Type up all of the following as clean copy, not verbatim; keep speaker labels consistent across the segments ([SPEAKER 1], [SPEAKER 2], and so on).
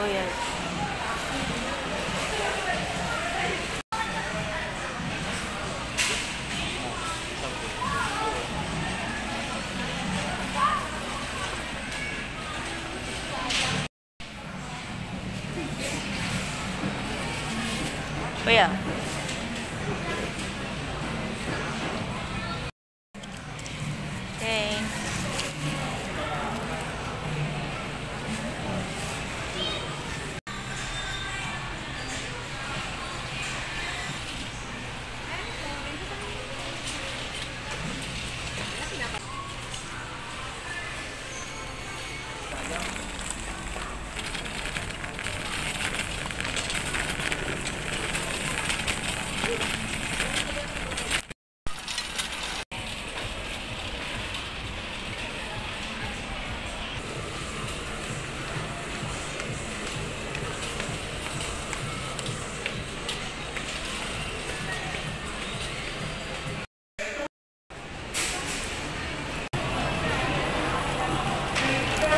[SPEAKER 1] Oh, yan. Kuya. Okay.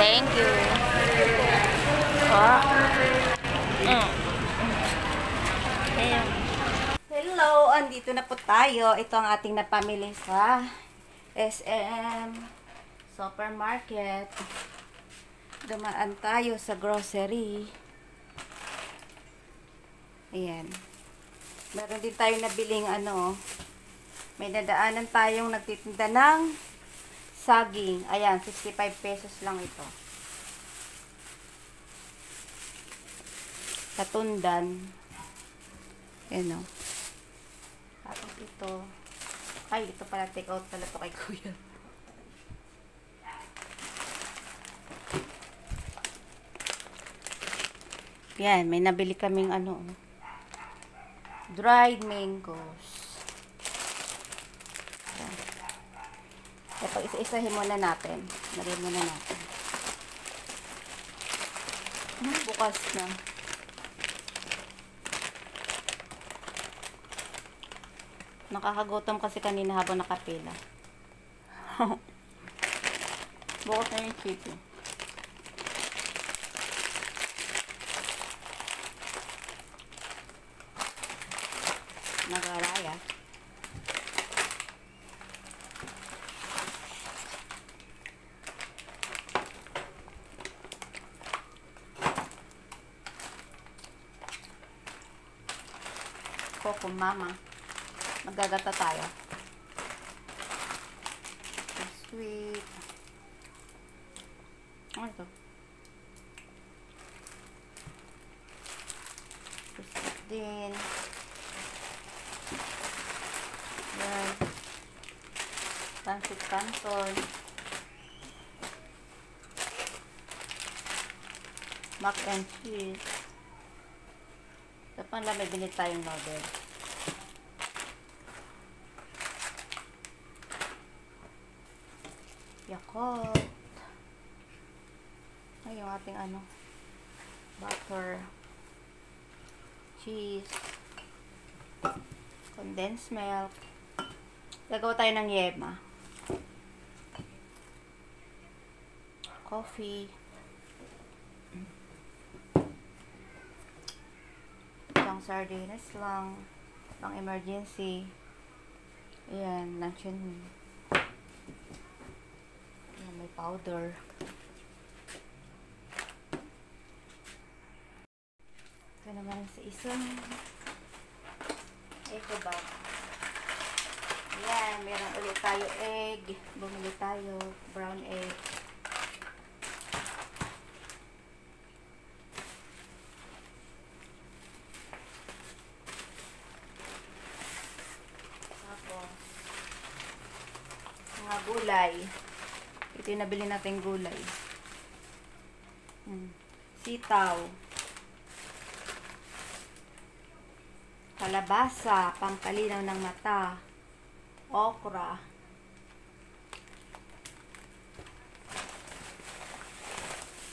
[SPEAKER 1] Thank you. Ayan. Hello, andito na po tayo. Ito ang ating napamili sa SM Supermarket. Dumaan tayo sa grocery. Ayan. Meron din tayong nabiling may nadaanan tayong nagtitinda ng saging. Ayan, 65 pesos lang ito. Katundan. Ayan o. Tapos ito. Ay, ito pala. Take out pala ito kay Kuya. Yan, may nabili kaming dried mangoes. Yan. Ito, isa-isahin muna natin. Lagyan muna natin. Bukas na. Nakakagutom kasi kanina habang nakapila. Bukas na yung chicken. Nagaraya. Coco Mama. Magagata tayo. So sweet. Ano ito? Biscuit din. Yan. Pancit canton. Mac and cheese. Tapos lang may binili tayong noodles. Yakult. Ay, yung ating butter, cheese, condensed milk. Gagawa tayo ng yema. Coffee. Isang sardinas lang. Pang emergency. Ayan, luncheon meat. Ayan, may powder. Ito naman sa isang eco bag. Ayan, meron ulit tayo egg. Bumili tayo brown egg. Tapos, mga gulay. Ito yung nabili natin gulay. Sitaw. Kalabasa, pampalinaw ng mata. Okra.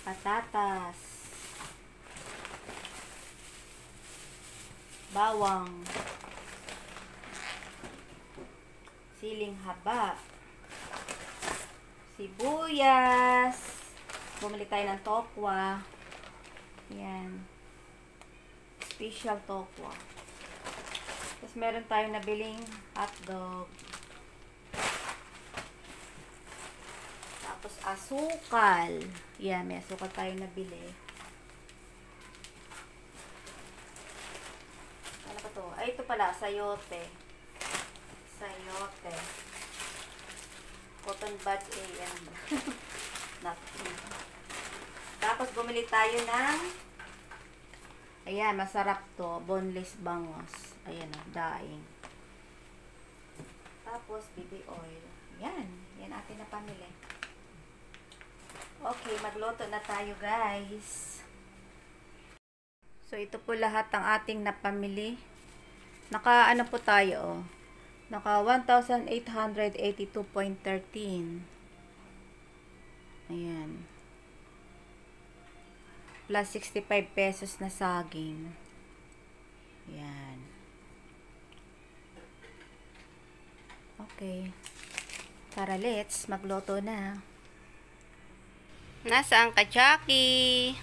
[SPEAKER 1] Patatas. Bawang. Siling haba. Sibuyas. Bumili tayo ng tokwa. Yan. Special tokwa. Tapos meron tayong nabiling hotdog. Tapos asukal. Yan, may asukal tayong nabili. Ano pa to? Ay, ito pala, sayote. Sayote. Cotton bud AM. Tapos bumili tayo ng ayan, masarap to, boneless bangos. Ayan o, daing. Tapos baby oil. Yan atin na pamili. Okay, magluto na tayo guys. So ito po lahat ang ating napamili. Naka ano po tayo oh. Naka 1,882.13. Ayan. Plus 65 pesos na saging. Ayan. Okay. Tara, let's magluto na. Nasaan ka, Jackie?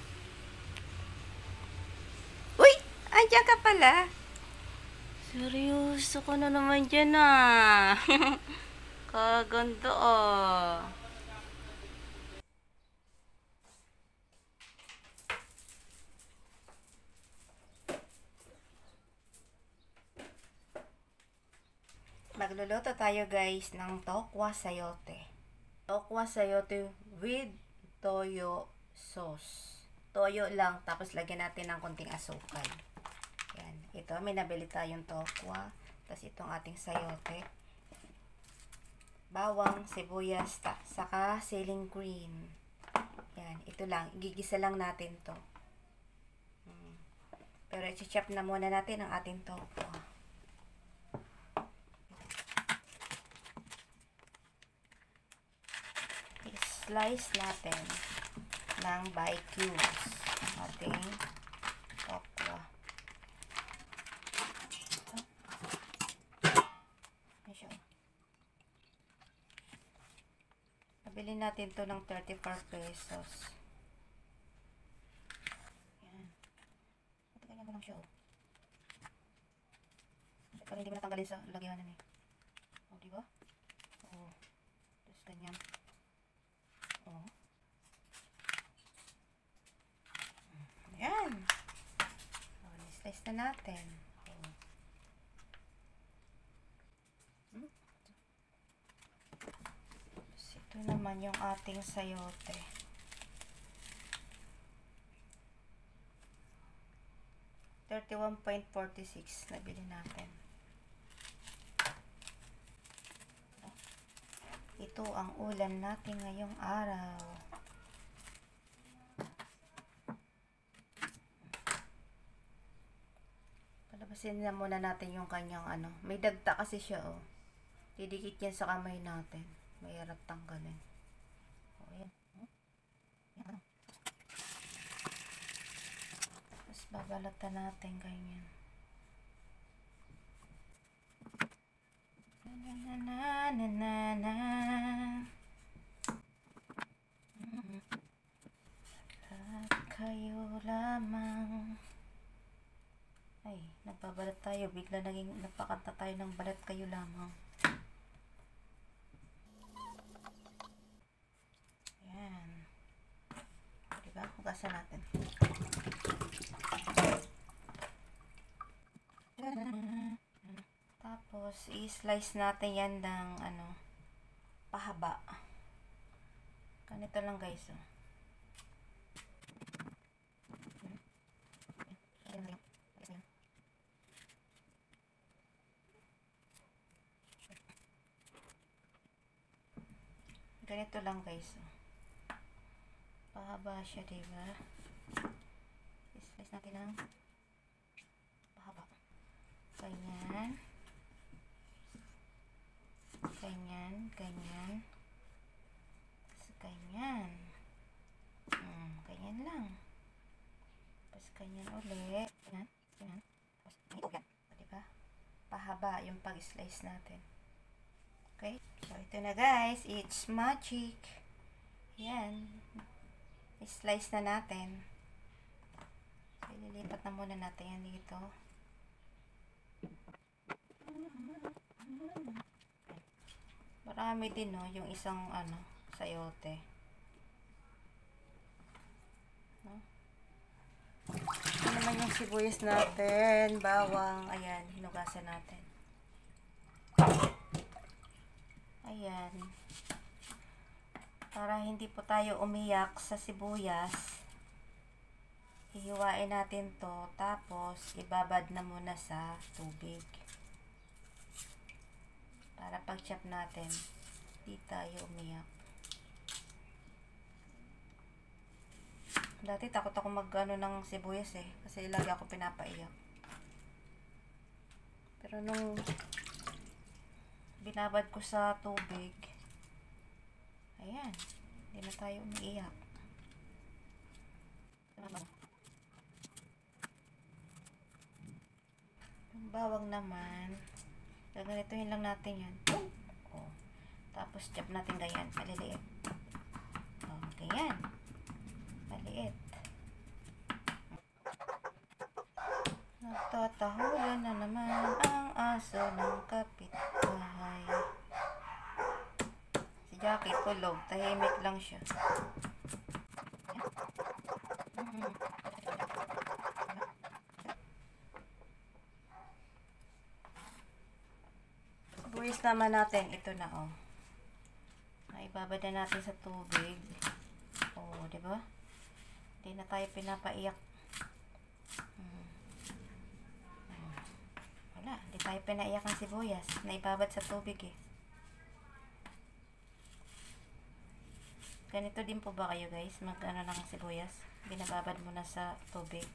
[SPEAKER 1] Uy! Andiyan ka pala. Seryoso ko na naman dyan ah. Kaganda ah. Magluluto tayo guys ng tokwa sayote. Tokwa sayote with toyo sauce. Toyo lang, tapos lagyan natin ng konting asukal. Yan. Ito, may nabili tayong tokwa. Tapos itong ating sayote. Bawang, sibuyas, saka ceiling green. Yan. Ito lang. Igigisa lang natin to. Pero i-chop na muna natin ang ating tokwa. I-slice natin ng by cubes ating tokwa. Nabili natin to ng 34 pesos. Yan. Ito ganyan ko lang siya. Pero hindi ko natanggalin sa lagyanan eh. O, diba? O. Tapos ganyan. O. Yan. O, slice na natin. Ito naman yung ating sayote. $31.46 nabili natin. Ito ang ulam natin ngayong araw. Palabasin na muna natin yung kanyang ano. May dagta kasi siya oh. Didikit yan sa kamay natin. Mahirap tanggalin. O, yan. Yan. Tapos babalatan natin ganyan. Na na na na na na. At kayo lamang. Ay, nagbabalat tayo. Bigla nagpakanta tayo ng balat kayo lamang. Hugasan natin. Tapos, i-slice natin yan ng ano, pahaba. Ganito lang guys. Oh. Ganito lang guys. Oh. Pahaba siya, diba? I-slice natin ng pahaba. Ganyan. Ganyan. Ganyan. Tapos ganyan. Ganyan lang. Tapos ganyan ulit. Ganyan. Ganyan. Tapos ganyan. Diba? Pahaba yung pag-slice natin. Okay? So, ito na guys. It's magic. Yan. I-slice na natin. Ililipat na muna natin yan dito. Marami din, no, yung isang, sayote. No? Ito naman yung sibuyas natin, bawang, ayan, hinugasan natin. Ayan. Para hindi po tayo umiyak sa sibuyas, hihiwain natin to, tapos ibabad na muna sa tubig. Para pag-chop natin, di tayo umiyak. Dati takot ako mag-ano ng sibuyas kasi lagi ako pinapaiyak. Pero nung binabad ko sa tubig, ayan, hindi na tayo umiiyak. Yung bawang naman, gaganituhin lang natin yan. Oh. Tapos chop natin ganyan, maliliit. Oh, ganyan. Maliit. Nagtatahulan na naman ang aso ng kapitbahay. Si Jackie tulog, tahimik lang siya. Buwis naman natin, ito na naibabad na natin sa tubig. Di ba? Hindi na tayo pinapaiyak. Wala, hindi tayo pinaiyak ng sibuyas. Naibabad sa tubig Ganito din po ba kayo guys? Mag-ano ng sibuyas? Binababad muna sa tubig.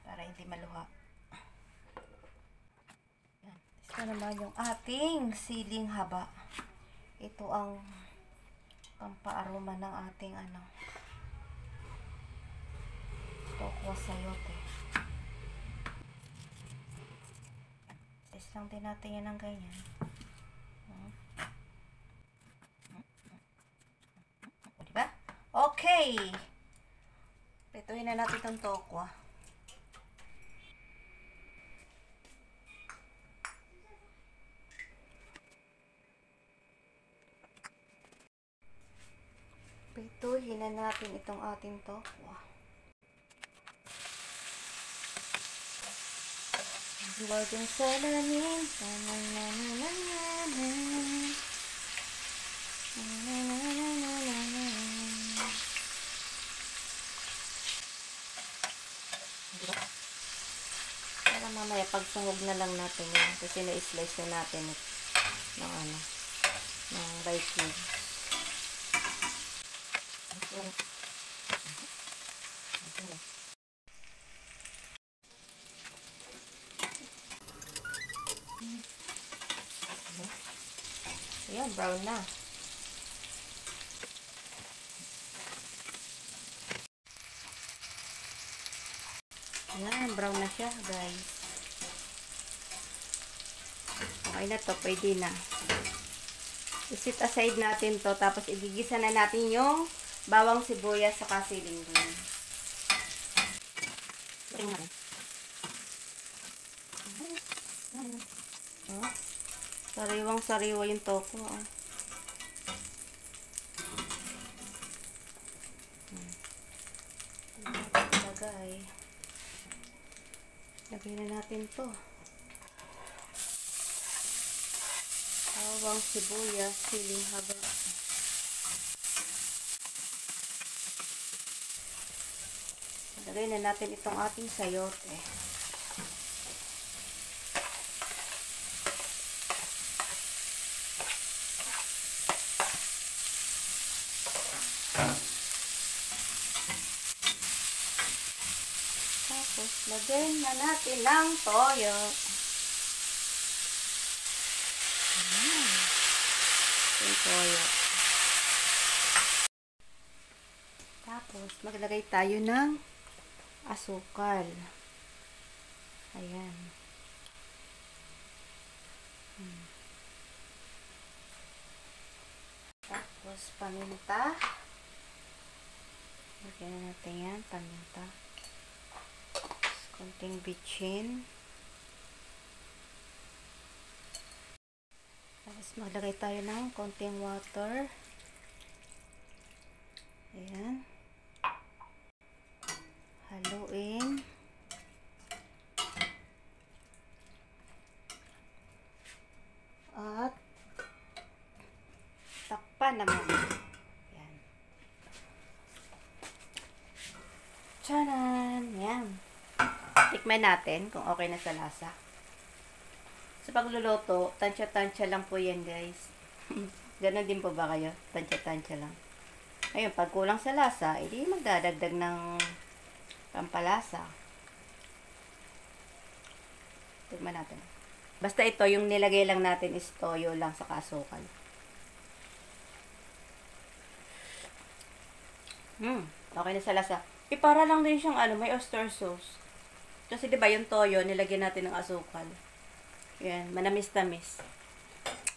[SPEAKER 1] Para hindi maluha. Ito naman yung ating siling haba. Ito ang pampaaroma ng ating tokwa sayote. Size lang din natin yan ng ganyan. Diba? Okay! Prituhin na natin itong tokwa. Prituhin na natin itong ating tokwa. Laging salamin. Para mamaya pagsahog na lang natin yun. Kasi na-slice na natin ng Viking. Ayan, brown na. Ayan, brown na siya, guys. Okay na to, pwede na. I-set aside natin to, tapos igigisa na natin yung bawang sibuyas sa siling green. Sariwang-sariwa yung toko. Lagay na natin to. Bawang sibuyas, siling haba. Lagay na natin itong ating sayote. Tapos, lagyan na natin ng toyo. Yung toyo. Tapos, maglagay tayo ng asukal. Ayan. Tapos, paminta. Lagyan na natin yan, paminta. Konting bitchin. Tapos maglagay tayo ng konting water. Ayan. Haluin. At takpan naman. Ayan. Tchanan! Ayan. Tikman natin kung okay na sa lasa. Sa pagluluto, tansya-tansya lang po yan, guys. Ganon din po ba kayo? Tansya-tansya lang. Ayun, pag kulang sa lasa, edi magdadagdag ng pampalasa. Tignan natin. Basta ito, yung nilagay lang natin is toyo lang sa asukal. Okay na sa lasa. Para lang din siyang may oyster sauce. Kasi 'di ba yung toyo nilagyan natin ng asukal. Yan, manamis-tamis.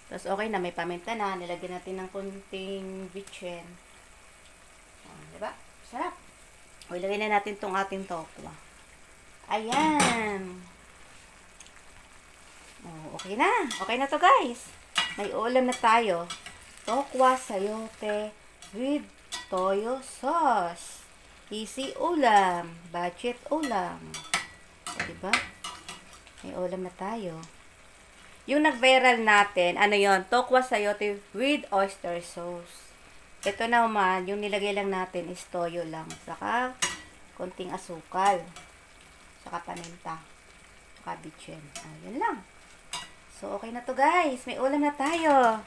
[SPEAKER 1] Tapos okay na, may paminta na, nilagyan natin ng kunting bitchin. 'Di ba? Sarap. O ilagay na natin tong ating tokwa. Ayan. Okay na. Okay na to, guys. May ulam na tayo. Tokwa sayote with toyo sauce. Easy ulam. Budget ulam. O, diba? May ulam na tayo. Yung nag-viral natin, yon? Tokwa sayote with oyster sauce. Ito naman, yung nilagay lang natin is toyo lang. Saka, konting asukal. Saka paminta. Saka bitchin. Yun lang. So, okay na to, guys. May ulam na tayo.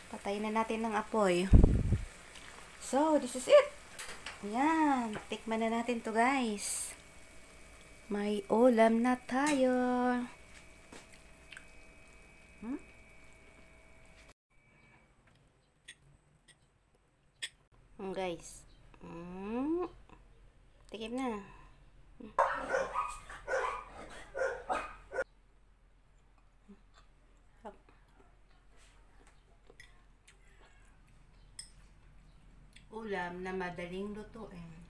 [SPEAKER 1] Patayin na natin ng apoy. So, this is it. Ayan. Tikman na natin to, guys. May ulam na tayo. Guys. Tikim na. Ulam na madaling lutuin.